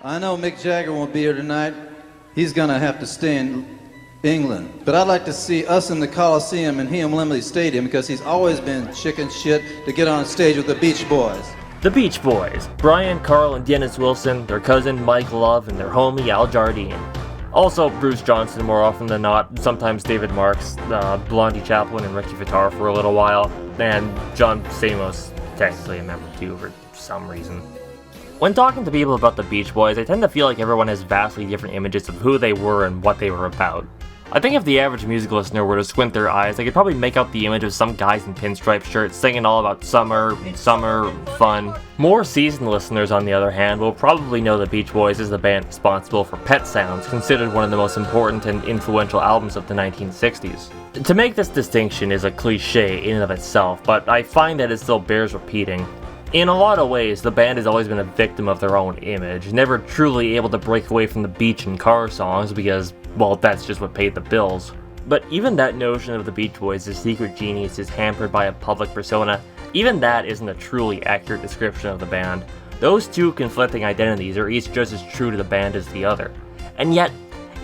I know Mick Jagger won't be here tonight. He's gonna have to stay in England. But I'd like to see us in the Coliseum and he in Wembley Stadium because he's always been chicken shit to get on stage with the Beach Boys. The Beach Boys. Brian, Carl, and Dennis Wilson, their cousin Mike Love, and their homie Al Jardine. Also Bruce Johnson more often than not, sometimes David Marks, Blondie Chaplin, and Ricky Vittar for a little while, and John Stamos, technically a member too for some reason. When talking to people about the Beach Boys, I tend to feel like everyone has vastly different images of who they were and what they were about. I think if the average music listener were to squint their eyes, they could probably make out the image of some guys in pinstripe shirts singing all about summer, fun. More seasoned listeners, on the other hand, will probably know the Beach Boys as the band responsible for Pet Sounds, considered one of the most important and influential albums of the 1960s. To make this distinction is a cliche in and of itself, but I find that it still bears repeating. In a lot of ways, the band has always been a victim of their own image, never truly able to break away from the beach and car songs because, well, that's just what paid the bills. But even that notion of the Beach Boys as secret geniuses hampered by a public persona, even that isn't a truly accurate description of the band. Those two conflicting identities are each just as true to the band as the other. And yet,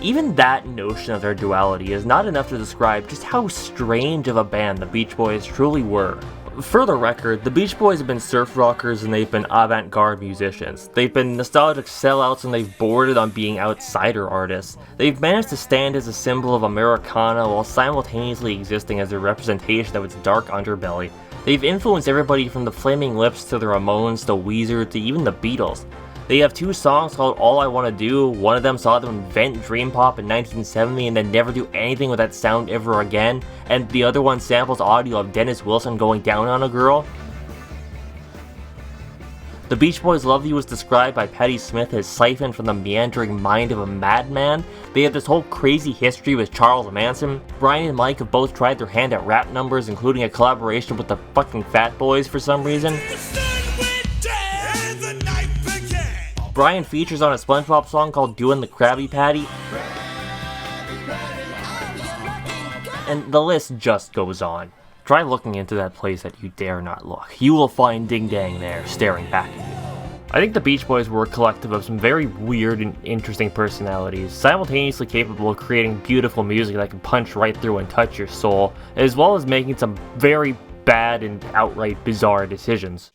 even that notion of their duality is not enough to describe just how strange of a band the Beach Boys truly were. For the record, the Beach Boys have been surf rockers and they've been avant-garde musicians. They've been nostalgic sellouts and they've bordered on being outsider artists. They've managed to stand as a symbol of Americana while simultaneously existing as a representation of its dark underbelly. They've influenced everybody from the Flaming Lips to the Ramones to Weezer to even the Beatles. They have two songs called All I Wanna Do. One of them saw them invent Dream Pop in 1970 and then never do anything with that sound ever again, and the other one samples audio of Dennis Wilson going down on a girl. The Beach Boys' Love You was described by Patti Smith as siphoned from the meandering mind of a madman. They have this whole crazy history with Charles Manson. Brian and Mike have both tried their hand at rap numbers, including a collaboration with the fucking Fat Boys for some reason. Brian features on a SpongeBob song called Doin' the Krabby Patty. And the list just goes on. Try looking into that place that you dare not look. You will find Ding Dang there, staring back at you. I think the Beach Boys were a collective of some very weird and interesting personalities, simultaneously capable of creating beautiful music that can punch right through and touch your soul, as well as making some very bad and outright bizarre decisions.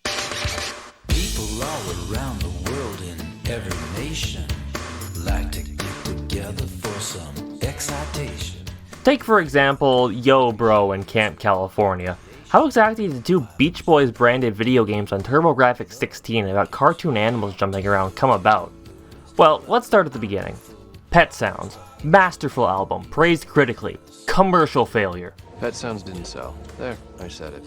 People all around the world in every nation like to get together for some excitation. Take for example Yo Bro in Camp California. How exactly did two Beach Boys branded video games on TurboGrafx-16 about cartoon animals jumping around come about? Well, let's start at the beginning. Pet Sounds. Masterful album, praised critically. Commercial failure. Pet Sounds didn't sell. There, I said it.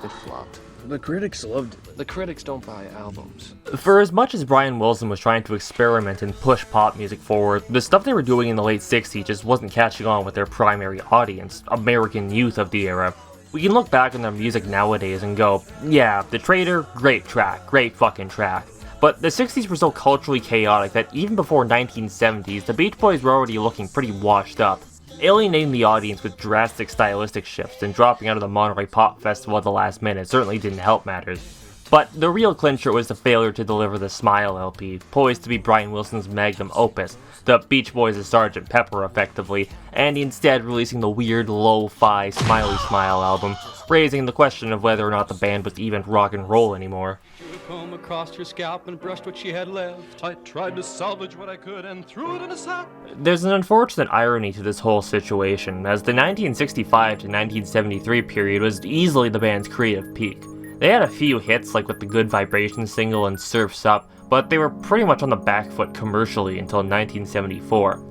It flopped. The critics loved it. The critics don't buy albums. For as much as Brian Wilson was trying to experiment and push pop music forward, the stuff they were doing in the late 60s just wasn't catching on with their primary audience, American youth of the era. We can look back on their music nowadays and go, yeah, The Traitor, great track, great fucking track. But the 60s were so culturally chaotic that even before 1970s, the Beach Boys were already looking pretty washed up. Alienating the audience with drastic stylistic shifts and dropping out of the Monterey Pop Festival at the last minute certainly didn't help matters. But the real clincher was the failure to deliver the Smile LP, poised to be Brian Wilson's magnum opus, the Beach Boys' Sgt. Pepper effectively, and instead releasing the weird lo-fi Smiley Smile album, raising the question of whether or not the band was even rock and roll anymore. Comb across your scalp and brushed what she had left. I tried to salvage what I could and threw it in a sack. There's an unfortunate irony to this whole situation, as the 1965 to 1973 period was easily the band's creative peak. They had a few hits like with the Good Vibrations single and Surf's Up, but they were pretty much on the back foot commercially until 1974.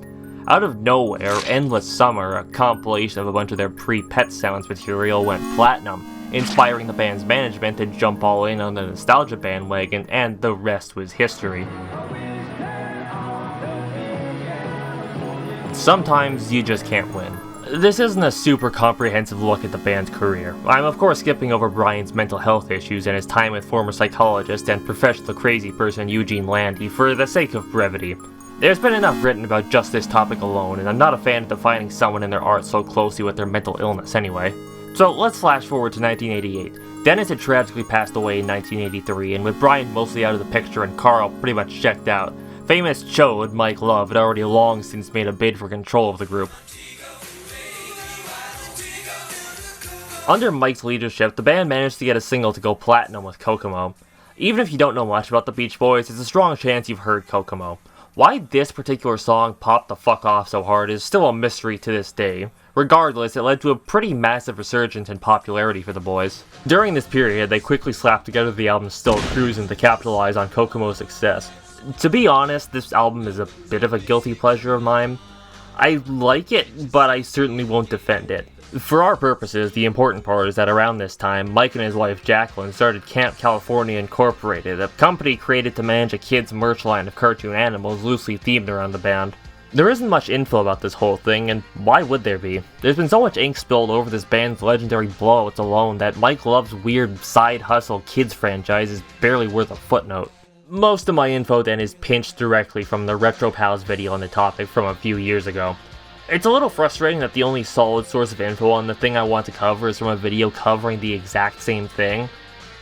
Out of nowhere, Endless Summer, a compilation of a bunch of their pre-Pet Sounds material, went platinum, inspiring the band's management to jump all in on the nostalgia bandwagon, and the rest was history. Sometimes you just can't win. This isn't a super comprehensive look at the band's career. I'm of course skipping over Brian's mental health issues and his time with former psychologist and professional crazy person Eugene Landy for the sake of brevity. There's been enough written about just this topic alone, and I'm not a fan of defining someone and their art so closely with their mental illness anyway. So let's flash forward to 1988. Dennis had tragically passed away in 1983, and with Brian mostly out of the picture and Carl pretty much checked out, Famous chode Mike Love had already long since made a bid for control of the group. Under Mike's leadership, the band managed to get a single to go platinum with Kokomo. Even if you don't know much about the Beach Boys, there's a strong chance you've heard Kokomo. Why this particular song popped the fuck off so hard is still a mystery to this day. Regardless, it led to a pretty massive resurgence in popularity for the boys. During this period, they quickly slapped together the album Still Cruisin' to capitalize on Kokomo's success. To be honest, this album is a bit of a guilty pleasure of mine. I like it, but I certainly won't defend it. For our purposes, the important part is that around this time, Mike and his wife Jacqueline started Camp California Incorporated, a company created to manage a kids' merch line of cartoon animals loosely themed around the band. There isn't much info about this whole thing, and why would there be? There's been so much ink spilled over this band's legendary blowouts alone that Mike Love's weird side hustle kids franchise is barely worth a footnote. Most of my info then is pinched directly from the Retro Pals video on the topic from a few years ago. It's a little frustrating that the only solid source of info on the thing I want to cover is from a video covering the exact same thing.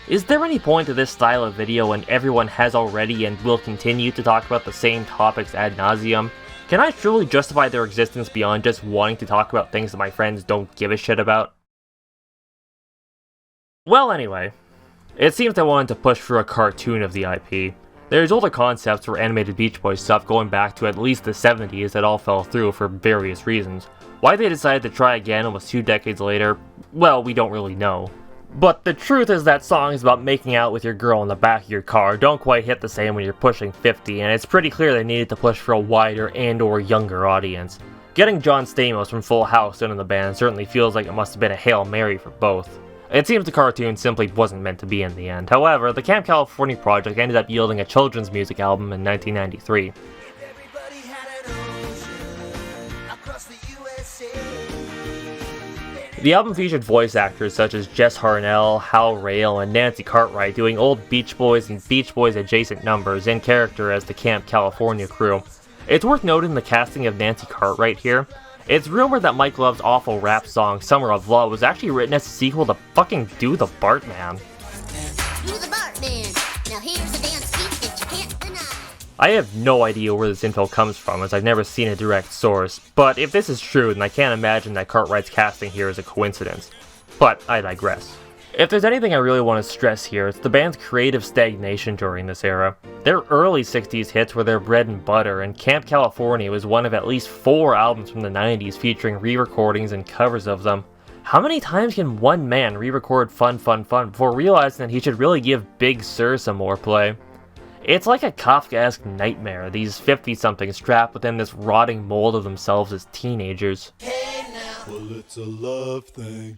Is there any point to this style of video when everyone has already and will continue to talk about the same topics ad nauseum? Can I truly justify their existence beyond just wanting to talk about things that my friends don't give a shit about? Well, anyway, it seems they wanted to push for a cartoon of the IP. There's older concepts for animated Beach Boys stuff going back to at least the 70s that all fell through for various reasons. Why they decided to try again almost 2 decades later, well, we don't really know. But the truth is that songs about making out with your girl in the back of your car don't quite hit the same when you're pushing 50, and it's pretty clear they needed to push for a wider and or younger audience. Getting John Stamos from Full House into the band certainly feels like it must have been a Hail Mary for both. It seems the cartoon simply wasn't meant to be in the end. However, the Camp California project ended up yielding a children's music album in 1993. The album featured voice actors such as Jess Harnell, Hal Rail, and Nancy Cartwright doing old Beach Boys and Beach Boys adjacent numbers in character as the Camp California crew. It's worth noting the casting of Nancy Cartwright here. It's rumored that Mike Love's awful rap song Summer of Love was actually written as a sequel to fucking Do the Bartman. Do the Bartman. Now here's a dance beat that you can't deny. I have no idea where this info comes from, as I've never seen a direct source, but if this is true, then I can't imagine that Cartwright's casting here is a coincidence. But I digress. If there's anything I really want to stress here, it's the band's creative stagnation during this era. Their early 60s hits were their bread and butter, and Camp California was one of at least 4 albums from the 90s featuring re-recordings and covers of them. How many times can one man re-record Fun Fun Fun before realizing that he should really give Big Sur some more play? It's like a Kafkaesque nightmare, these 50-somethings trapped within this rotting mold of themselves as teenagers. Well, it's a love thing.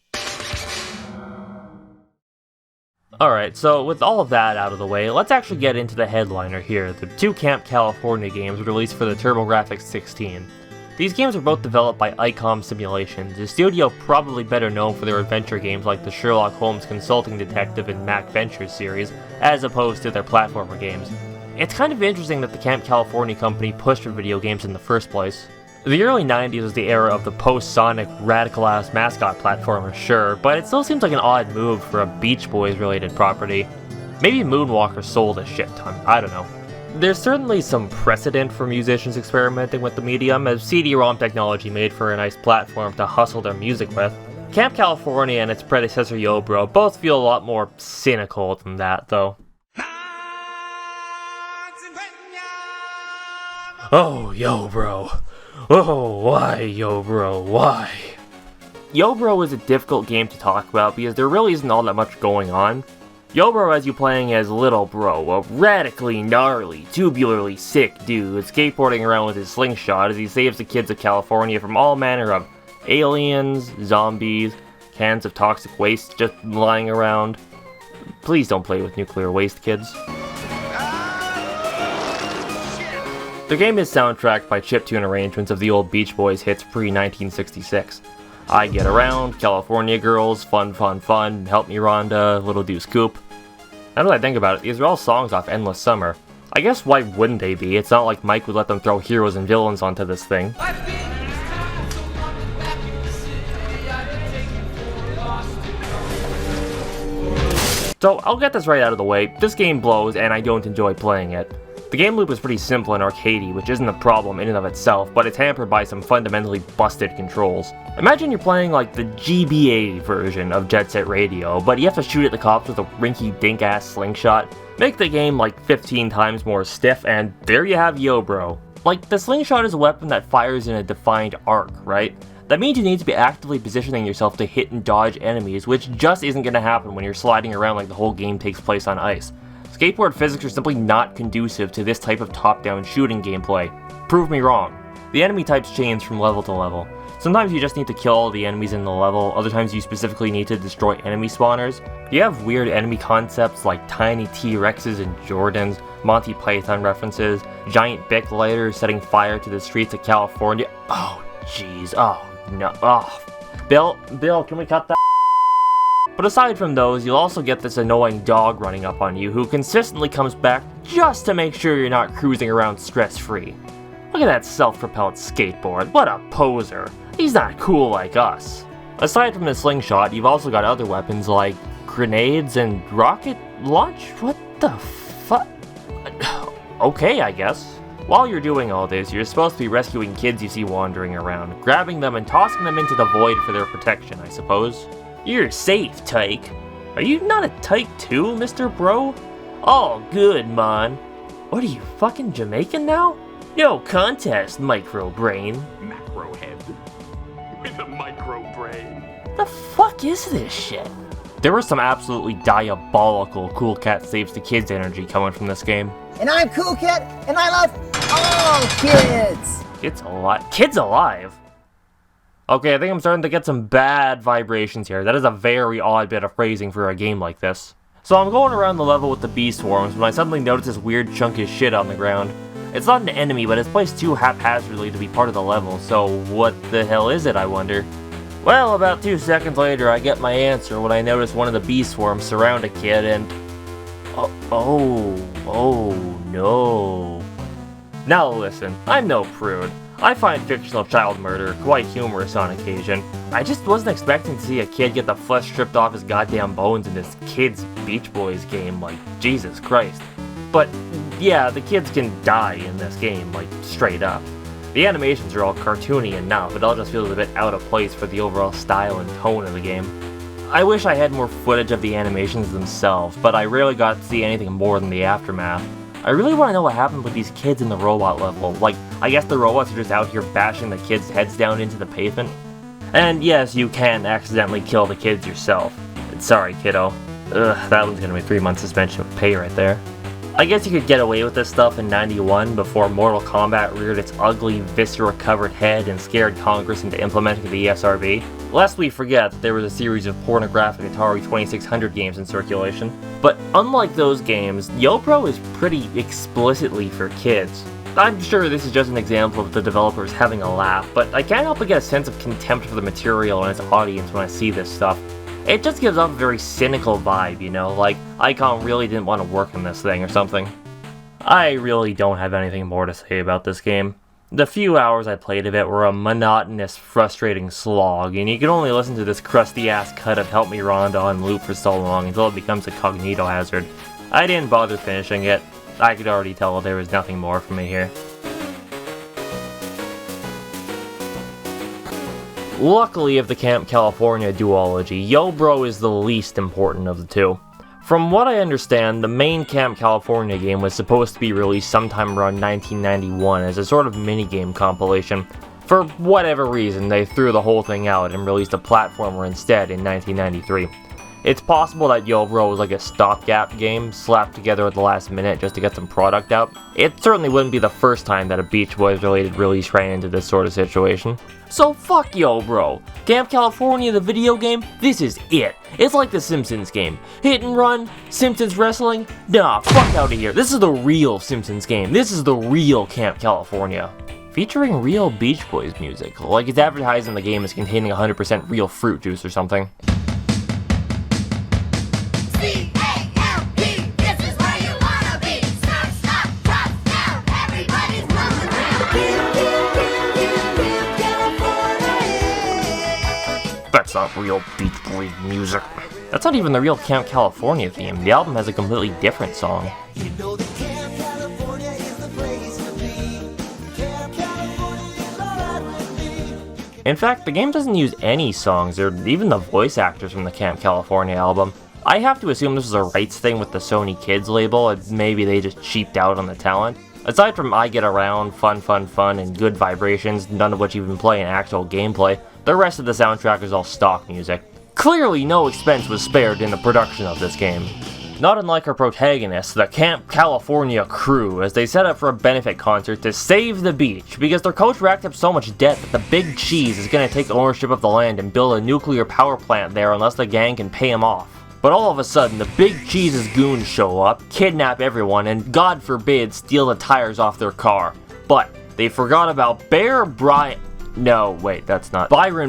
Alright, so with all of that out of the way, let's actually get into the headliner here, the 2 Camp California games released for the TurboGrafx 16. These games were both developed by ICOM Simulations, a studio probably better known for their adventure games like the Sherlock Holmes Consulting Detective and Mac Ventures series, as opposed to their platformer games. It's kind of interesting that the Camp California company pushed for video games in the first place. The early 90s was the era of the post-Sonic, radical-ass mascot platformer, sure, but it still seems like an odd move for a Beach Boys-related property. Maybe Moonwalker sold a shit ton, I don't know. There's certainly some precedent for musicians experimenting with the medium, as CD-ROM technology made for a nice platform to hustle their music with. Camp California and its predecessor Yo-Bro both feel a lot more cynical than that, though. Oh, Yo-Bro. Oh, why, Yo-Bro, why? Yo-Bro is a difficult game to talk about because there really isn't all that much going on. Yo-Bro has you playing as Little Bro, a radically gnarly, tubularly sick dude skateboarding around with his slingshot as he saves the kids of California from all manner of aliens, zombies, cans of toxic waste just lying around. Please don't play with nuclear waste, kids. The game is soundtracked by chiptune arrangements of the old Beach Boys hits pre-1966. I Get Around, California Girls, Fun Fun Fun, Help Me Rhonda, Little Deuce Coupe. Now that I think about it, these are all songs off Endless Summer. I guess why wouldn't they be? It's not like Mike would let them throw heroes and villains onto this thing. So I'll get this right out of the way, this game blows and I don't enjoy playing it. The game loop is pretty simple and arcadey, which isn't a problem in and of itself, but it's hampered by some fundamentally busted controls. Imagine you're playing like the GBA version of Jet Set Radio, but you have to shoot at the cops with a rinky-dink-ass slingshot. Make the game like 15 times more stiff, and there you have Yo Bro. Like, the slingshot is a weapon that fires in a defined arc, right? That means you need to be actively positioning yourself to hit and dodge enemies, which just isn't going to happen when you're sliding around like the whole game takes place on ice. Skateboard physics are simply not conducive to this type of top-down shooting gameplay. Prove me wrong. The enemy types change from level to level. Sometimes you just need to kill all the enemies in the level, other times you specifically need to destroy enemy spawners. You have weird enemy concepts like tiny T-Rexes and Jordans, Monty Python references, giant Bic lighters setting fire to the streets of California. Oh jeez, oh no, oh. Bill, can we cut that? But aside from those, you'll also get this annoying dog running up on you who consistently comes back just to make sure you're not cruising around stress-free. Look at that self-propelled skateboard, what a poser. He's not cool like us. Aside from the slingshot, you've also got other weapons like grenades and rocket launch? What the fuck? Okay, I guess. While you're doing all this, you're supposed to be rescuing kids you see wandering around, grabbing them and tossing them into the void for their protection, I suppose. You're safe, Tyke. Are you not a Tyke too, Mr. Bro? Oh, good, man. What are you, fucking Jamaican now? No contest, micro brain. Macro head. With a micro brain. The fuck is this shit? There was some absolutely diabolical Cool Cat Saves the Kids energy coming from this game. And I'm Cool Cat, and I love all kids! Kids alive? Okay, I think I'm starting to get some bad vibrations here. That is a very odd bit of phrasing for a game like this. So I'm going around the level with the bee swarms when I suddenly notice this weird chunk of shit on the ground. It's not an enemy, but it's placed too haphazardly to be part of the level, so what the hell is it, I wonder? Well, about 2 seconds later, I get my answer when I notice one of the bee swarms surround a kid and... Oh no. Now listen, I'm no prude. I find fictional child murder quite humorous on occasion. I just wasn't expecting to see a kid get the flesh stripped off his goddamn bones in this kid's Beach Boys game, like, Jesus Christ. But, yeah, the kids can die in this game, like, straight up. The animations are all cartoony enough, it all just feels a bit out of place for the overall style and tone of the game. I wish I had more footage of the animations themselves, but I rarely got to see anything more than the aftermath. I really want to know what happened with these kids in the robot level. Like, I guess the robots are just out here bashing the kids' heads down into the pavement. And yes, you can accidentally kill the kids yourself. Sorry, kiddo. Ugh, that one's gonna be 3 months suspension of pay right there. I guess you could get away with this stuff in '91 before Mortal Kombat reared its ugly, viscera-covered head and scared Congress into implementing the ESRB. Lest we forget that there was a series of pornographic Atari 2600 games in circulation. But unlike those games, Yo Bro is pretty explicitly for kids. I'm sure this is just an example of the developers having a laugh, but I can't help but get a sense of contempt for the material and its audience when I see this stuff. It just gives off a very cynical vibe, you know, like Icon really didn't want to work in this thing or something. I really don't have anything more to say about this game. The few hours I played of it were a monotonous, frustrating slog, and you can only listen to this crusty-ass cut of Help Me Rhonda on loop for so long until it becomes a cognito hazard. I didn't bother finishing it. I could already tell there was nothing more for me here. Luckily of the Camp California duology, Yo Bro is the least important of the two. From what I understand, the main Camp California game was supposed to be released sometime around 1991 as a sort of minigame compilation. For whatever reason, they threw the whole thing out and released a platformer instead in 1993. It's possible that Yo Bro was like a stopgap game, slapped together at the last minute just to get some product out. It certainly wouldn't be the first time that a Beach Boys related release ran into this sort of situation. So fuck Yo Bro. Camp California the video game, this is it. It's like the Simpsons game. Hit and run, Simpsons wrestling, nah, fuck out of here. This is the real Simpsons game. This is the real Camp California. Featuring real Beach Boys music, like it's advertising the game as containing 100% real fruit juice or something. That's not real Beach Boys music. That's not even the real Camp California theme. The album has a completely different song. You know that Camp California is In fact, the game doesn't use any songs or even the voice actors from the Camp California album. I have to assume this was a rights thing with the Sony Kids label, and maybe they just cheaped out on the talent. Aside from I Get Around, Fun Fun Fun, and Good Vibrations, none of which even play in actual gameplay, the rest of the soundtrack is all stock music. Clearly no expense was spared in the production of this game. Not unlike our protagonists, the Camp California crew, as they set up for a benefit concert to save the beach, because their coach racked up so much debt that the Big Cheese is going to take ownership of the land and build a nuclear power plant there unless the gang can pay him off. But all of a sudden, the Big Cheese's goons show up, kidnap everyone, and God forbid, steal the tires off their car. But they forgot about Byron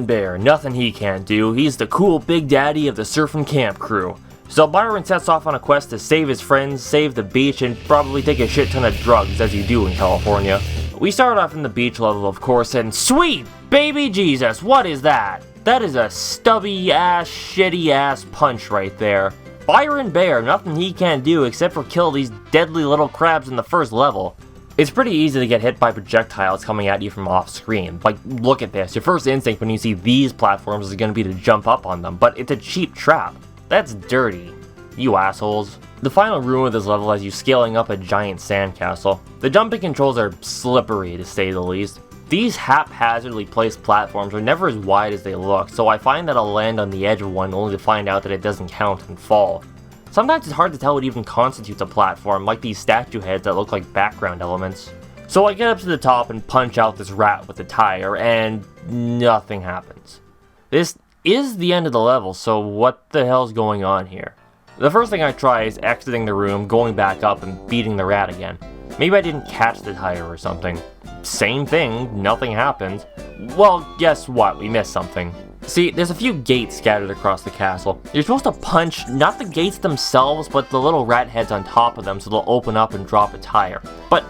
Bear, nothing he can't do. He's the cool big daddy of the surfing camp crew. So Byron sets off on a quest to save his friends, save the beach, and probably take a shit ton of drugs, as you do in California. We start off in the beach level, of course, and sweet baby Jesus, what is that? That is a stubby ass, shitty ass punch right there. Byron Bear, nothing he can't do except for kill these deadly little crabs in the first level. It's pretty easy to get hit by projectiles coming at you from off screen. Like, look at this. Your first instinct when you see these platforms is going to be to jump up on them, but it's a cheap trap. That's dirty. You assholes. The final room of this level has you scaling up a giant sandcastle. The jumping controls are slippery, to say the least. These haphazardly placed platforms are never as wide as they look, so I find that I'll land on the edge of one only to find out that it doesn't count and fall. Sometimes it's hard to tell what even constitutes a platform, like these statue heads that look like background elements. So I get up to the top and punch out this rat with the tire, and nothing happens. This is the end of the level, so what the hell's going on here? The first thing I try is exiting the room, going back up, and beating the rat again. Maybe I didn't catch the tire or something. Same thing, nothing happens. Well, guess what? We missed something. See, there's a few gates scattered across the castle. You're supposed to punch not the gates themselves, but the little rat heads on top of them so they'll open up and drop a tire. But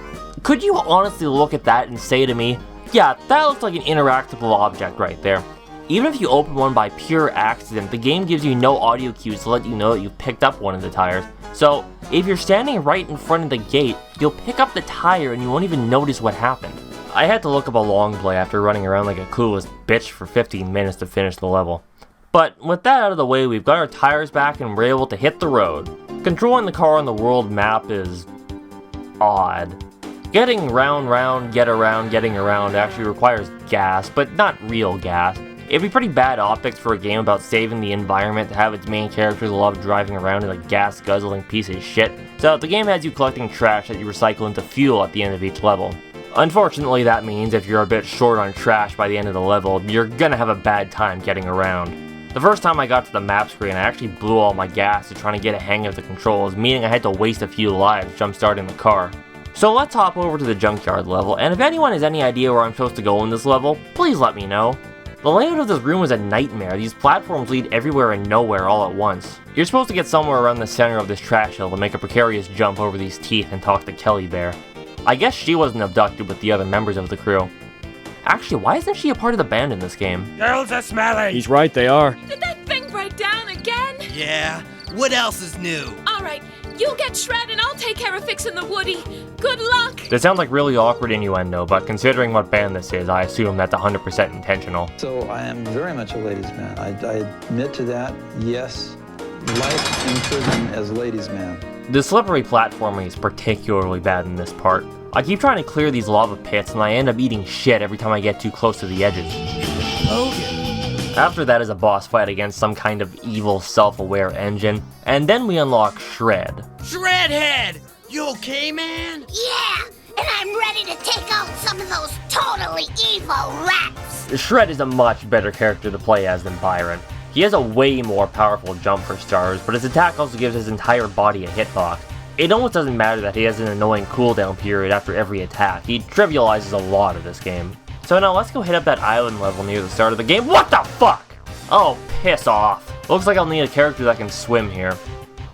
could you honestly look at that and say to me, yeah, that looks like an interactable object right there. Even if you open one by pure accident, the game gives you no audio cues to let you know that you've picked up one of the tires. So, if you're standing right in front of the gate, you'll pick up the tire and you won't even notice what happened. I had to look up a long play after running around like a clueless bitch for 15 minutes to finish the level. But with that out of the way, we've got our tires back and we're able to hit the road. Controlling the car on the world map is odd. Getting getting around actually requires gas, but not real gas. It'd be pretty bad optics for a game about saving the environment to have its main characters love driving around in a gas-guzzling piece of shit, so the game has you collecting trash that you recycle into fuel at the end of each level. Unfortunately, that means if you're a bit short on trash by the end of the level, you're gonna have a bad time getting around. The first time I got to the map screen, I actually blew all my gas to try to get a hang of the controls, meaning I had to waste a few lives jump-starting the car. So let's hop over to the junkyard level, and if anyone has any idea where I'm supposed to go in this level, please let me know. The layout of this room is a nightmare. These platforms lead everywhere and nowhere all at once. You're supposed to get somewhere around the center of this trash hill to make a precarious jump over these teeth and talk to Kelly Bear. I guess she wasn't abducted with the other members of the crew. Actually, why isn't she a part of the band in this game? Girls are smelly! He's right, they are. Did that thing break down again? Yeah. What else is new? Alright, you get Shred and I'll take care of fixing the Woody. Good luck! This sounds like really awkward innuendo, but considering what band this is, I assume that's 100% intentional. So I am very much a ladies' man. I admit to that, yes. Life in prison as ladies' man. The slippery platforming is particularly bad in this part. I keep trying to clear these lava pits and I end up eating shit every time I get too close to the edges. After that is a boss fight against some kind of evil self-aware engine, and then we unlock Shred. Shredhead! You okay, man? Yeah, and I'm ready to take out some of those totally evil rats. Shred is a much better character to play as than Byron. He has a way more powerful jump for starters, but his attack also gives his entire body a hitbox. It almost doesn't matter that he has an annoying cooldown period after every attack. He trivializes a lot of this game. So now let's go hit up that island level near the start of the game. What the fuck? Oh, piss off. Looks like I'll need a character that can swim here.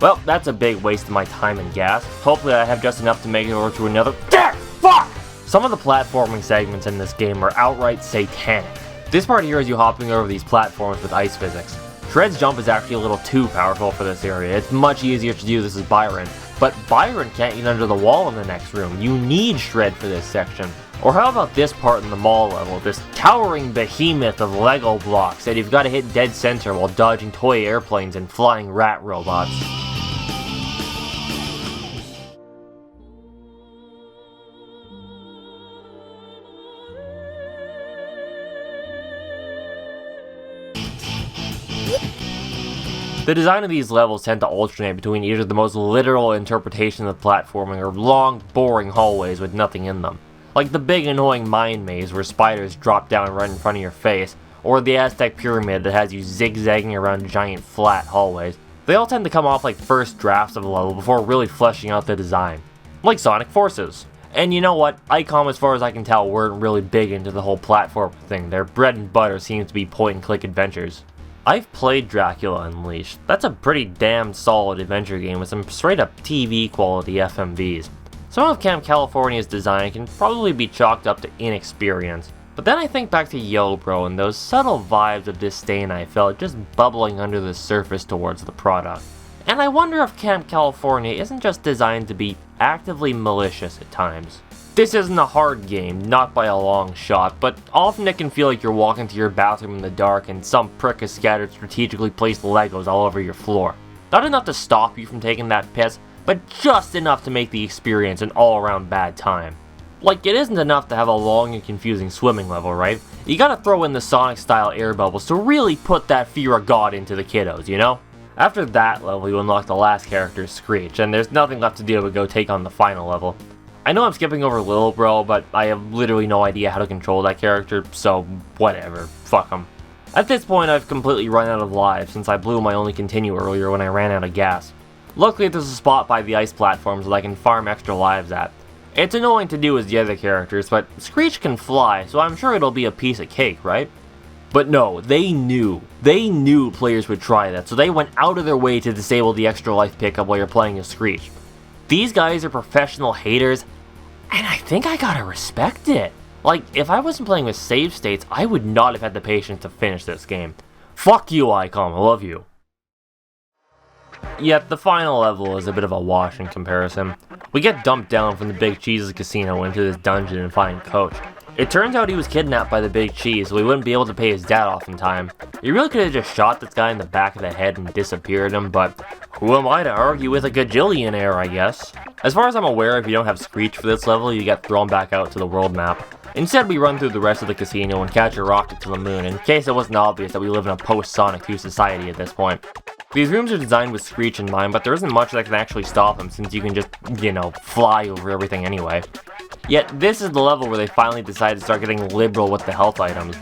Well, that's a big waste of my time and gas. Hopefully I have just enough to make it over to another— Fuck! Some of the platforming segments in this game are outright satanic. This part here is you hopping over these platforms with ice physics. Shred's jump is actually a little too powerful for this area. It's much easier to do this as Byron. But Byron can't get under the wall in the next room. You need Shred for this section. Or how about this part in the mall level, this towering behemoth of Lego blocks that you've got to hit dead center while dodging toy airplanes and flying rat robots. The design of these levels tend to alternate between either the most literal interpretation of platforming or long, boring hallways with nothing in them, like the big annoying mind maze where spiders drop down right in front of your face, or the Aztec pyramid that has you zigzagging around giant flat hallways. They all tend to come off like first drafts of a level before really fleshing out the design, like Sonic Forces. And you know what, ICOM, as far as I can tell, weren't really big into the whole platform thing. Their bread and butter seems to be point-and-click adventures. I've played Dracula Unleashed. That's a pretty damn solid adventure game with some straight-up TV quality FMVs. Some of Camp California's design can probably be chalked up to inexperience, but then I think back to Yo Bro and those subtle vibes of disdain I felt just bubbling under the surface towards the product. And I wonder if Camp California isn't just designed to be actively malicious at times. This isn't a hard game, not by a long shot, but often it can feel like you're walking to your bathroom in the dark and some prick has scattered strategically placed Legos all over your floor. Not enough to stop you from taking that piss, but just enough to make the experience an all-around bad time. Like, it isn't enough to have a long and confusing swimming level, right? You gotta throw in the Sonic-style air bubbles to really put that fear of God into the kiddos, you know? After that level, you unlock the last character, Screech, and there's nothing left to do but go take on the final level. I know I'm skipping over Lil Bro, but I have literally no idea how to control that character, so whatever, fuck him. At this point, I've completely run out of lives since I blew my only continue earlier when I ran out of gas. Luckily, there's a spot by the ice platforms that I can farm extra lives at. It's annoying to do as the other characters, but Screech can fly, so I'm sure it'll be a piece of cake, right? But no, they knew players would try that, so they went out of their way to disable the extra life pickup while you're playing as Screech. These guys are professional haters, and I think I gotta respect it. Like, if I wasn't playing with save states, I would not have had the patience to finish this game. Fuck you, ICOM, I love you. Yet, the final level is a bit of a wash in comparison. We get dumped down from the Big Cheese's casino into this dungeon and find Coach. It turns out he was kidnapped by the Big Cheese, so he wouldn't be able to pay his debt off in time. You really could have just shot this guy in the back of the head and disappeared him, but who am I to argue with a gajillionaire, I guess? As far as I'm aware, if you don't have Screech for this level, you get thrown back out to the world map. Instead, we run through the rest of the casino and catch a rocket to the moon, in case it wasn't obvious that we live in a post-Sonic 2 society at this point. These rooms are designed with Screech in mind, but there isn't much that can actually stop him since you can just, fly over everything anyway. Yet, this is the level where they finally decided to start getting liberal with the health items.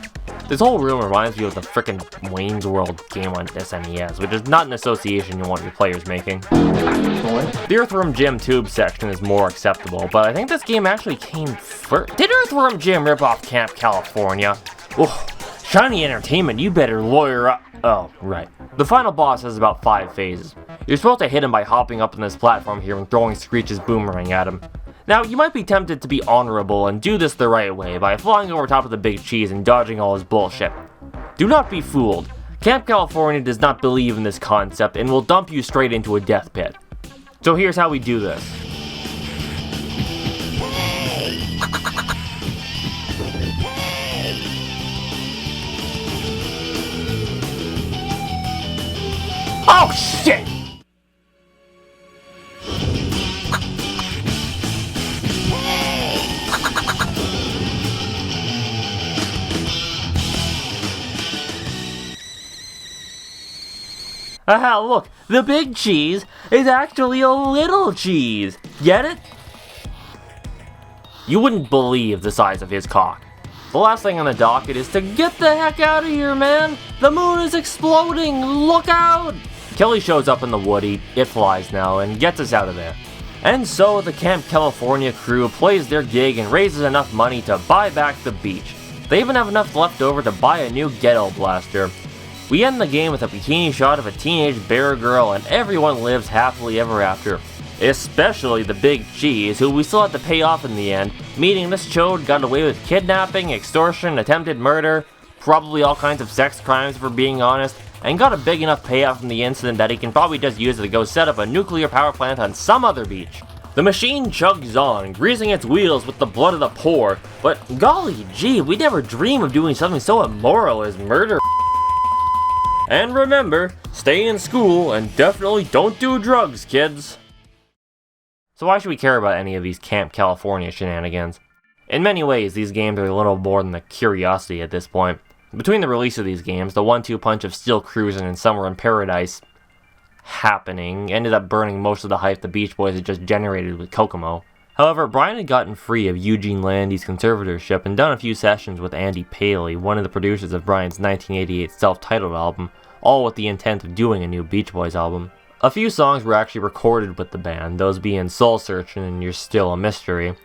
This whole room reminds me of the frickin' Wayne's World game on SNES, which is not an association you want your players making. The Earthworm Jim Tube section is more acceptable, but I think this game actually came first. Did Earthworm Jim rip off Camp California? Oh, Shiny Entertainment, you better lawyer up. Oh, right. The final boss has about 5 phases. You're supposed to hit him by hopping up on this platform here and throwing Screech's boomerang at him. Now, you might be tempted to be honorable and do this the right way by flying over top of the Big Cheese and dodging all his bullshit. Do not be fooled. Camp California does not believe in this concept and will dump you straight into a death pit. So here's how we do this. Oh shit! Aha, look, the Big Cheese is actually a little cheese. Get it? You wouldn't believe the size of his cock. The last thing on the docket is to get the heck out of here, man! The moon is exploding! Look out! Kelly shows up in the Woody, it flies now, and gets us out of there. And so the Camp California crew plays their gig and raises enough money to buy back the beach. They even have enough left over to buy a new ghetto blaster. We end the game with a bikini shot of a teenage bear girl, and everyone lives happily ever after. Especially the Big Cheese, who we still had to pay off in the end. Meaning this chode got away with kidnapping, extortion, attempted murder, probably all kinds of sex crimes if we're being honest, and got a big enough payoff from the incident that he can probably just use it to go set up a nuclear power plant on some other beach. The machine chugs on, greasing its wheels with the blood of the poor, but golly gee, we never dream of doing something so immoral as murder. And remember, stay in school and definitely don't do drugs, kids. So why should we care about any of these Camp California shenanigans? In many ways, these games are a little more than a curiosity at this point. Between the release of these games, the 1-2 punch of Still Cruisin' and Summer in Paradise happening ended up burning most of the hype the Beach Boys had just generated with Kokomo. However, Brian had gotten free of Eugene Landy's conservatorship and done a few sessions with Andy Paley, one of the producers of Brian's 1988 self-titled album, all with the intent of doing a new Beach Boys album. A few songs were actually recorded with the band, those being Soul Searchin' and You're Still a Mystery.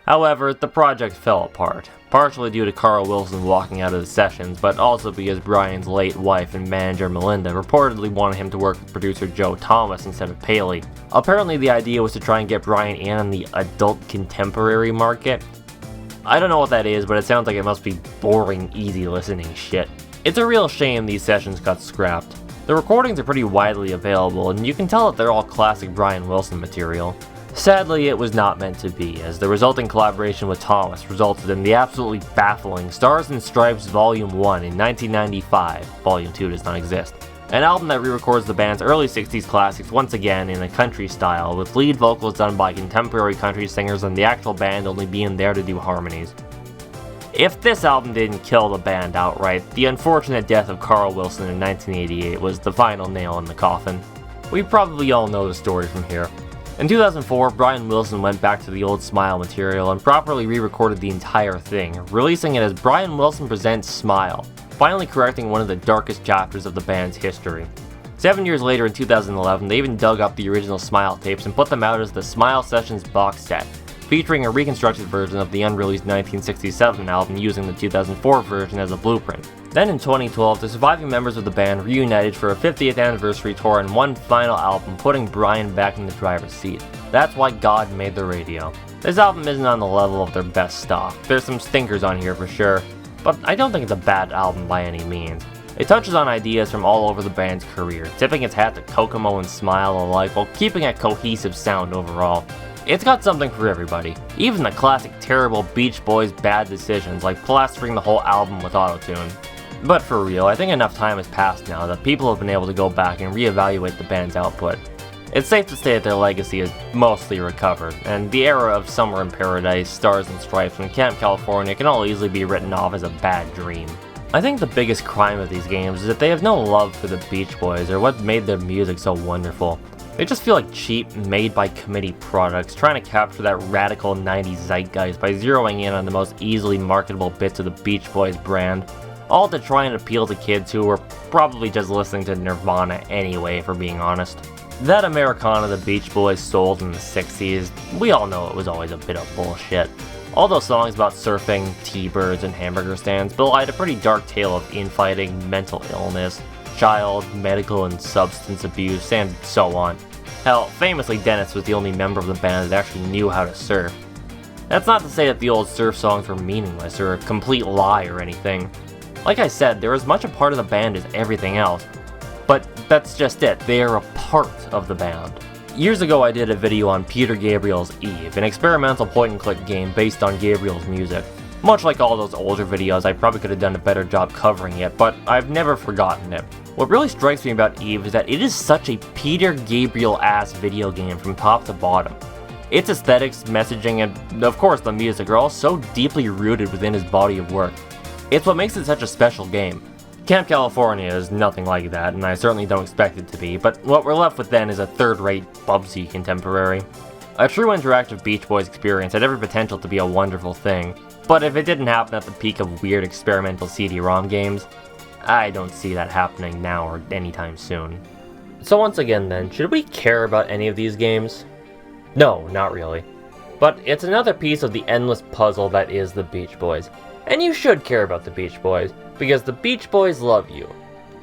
However, the project fell apart, partially due to Carl Wilson walking out of the sessions, but also because Brian's late wife and manager Melinda reportedly wanted him to work with producer Joe Thomas instead of Paley. Apparently the idea was to try and get Brian in on the adult contemporary market. I don't know what that is, but it sounds like it must be boring, easy listening shit. It's a real shame these sessions got scrapped. The recordings are pretty widely available, and you can tell that they're all classic Brian Wilson material. Sadly, it was not meant to be, as the resulting collaboration with Thomas resulted in the absolutely baffling Stars and Stripes Volume 1 in 1995, Volume 2 does not exist, an album that re-records the band's early 60s classics once again in a country style, with lead vocals done by contemporary country singers and the actual band only being there to do harmonies. If this album didn't kill the band outright, the unfortunate death of Carl Wilson in 1988 was the final nail in the coffin. We probably all know the story from here. In 2004, Brian Wilson went back to the old Smile material and properly re-recorded the entire thing, releasing it as Brian Wilson Presents Smile, finally correcting one of the darkest chapters of the band's history. 7 years later in 2011, they even dug up the original Smile tapes and put them out as the Smile Sessions box set, featuring a reconstructed version of the unreleased 1967 album using the 2004 version as a blueprint. Then in 2012, the surviving members of the band reunited for a 50th anniversary tour and one final album, putting Brian back in the driver's seat. That's why God made the radio. This album isn't on the level of their best stuff. There's some stinkers on here for sure, but I don't think it's a bad album by any means. It touches on ideas from all over the band's career, tipping its hat to Kokomo and Smile alike while keeping a cohesive sound overall. It's got something for everybody, even the classic terrible Beach Boys bad decisions like plastering the whole album with autotune. But for real, I think enough time has passed now that people have been able to go back and reevaluate the band's output. It's safe to say that their legacy is mostly recovered, and the era of Summer in Paradise, Stars and Stripes, and Camp California can all easily be written off as a bad dream. I think the biggest crime of these games is that they have no love for the Beach Boys or what made their music so wonderful. They just feel like cheap, made-by-committee products, trying to capture that radical 90s zeitgeist by zeroing in on the most easily marketable bits of the Beach Boys brand, all to try and appeal to kids who were probably just listening to Nirvana anyway, for being honest. That Americana the Beach Boys sold in the 60s, we all know it was always a bit of bullshit. All those songs about surfing, T-birds, and hamburger stands belied a pretty dark tale of infighting, mental illness, child, medical, and substance abuse, and so on. Hell, famously Dennis was the only member of the band that actually knew how to surf. That's not to say that the old surf songs were meaningless or a complete lie or anything. Like I said, they're as much a part of the band as everything else. But that's just it, they are a part of the band. Years ago I did a video on Peter Gabriel's Eve, an experimental point-and-click game based on Gabriel's music. Much like all those older videos, I probably could have done a better job covering it, but I've never forgotten it. What really strikes me about Eve is that it is such a Peter Gabriel-ass video game from top to bottom. Its aesthetics, messaging, and of course the music are all so deeply rooted within his body of work. It's what makes it such a special game. Camp California is nothing like that, and I certainly don't expect it to be, but what we're left with then is a third-rate Bubsy contemporary. A true interactive Beach Boys experience had every potential to be a wonderful thing, but if it didn't happen at the peak of weird experimental CD-ROM games, I don't see that happening now or anytime soon. So once again then, should we care about any of these games? No, not really. But it's another piece of the endless puzzle that is the Beach Boys. And you should care about the Beach Boys, because the Beach Boys love you.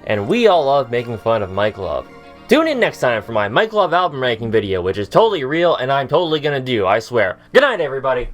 And we all love making fun of Mike Love. Tune in next time for my Mike Love album ranking video, which is totally real and I'm totally gonna do, I swear. Good night, everybody!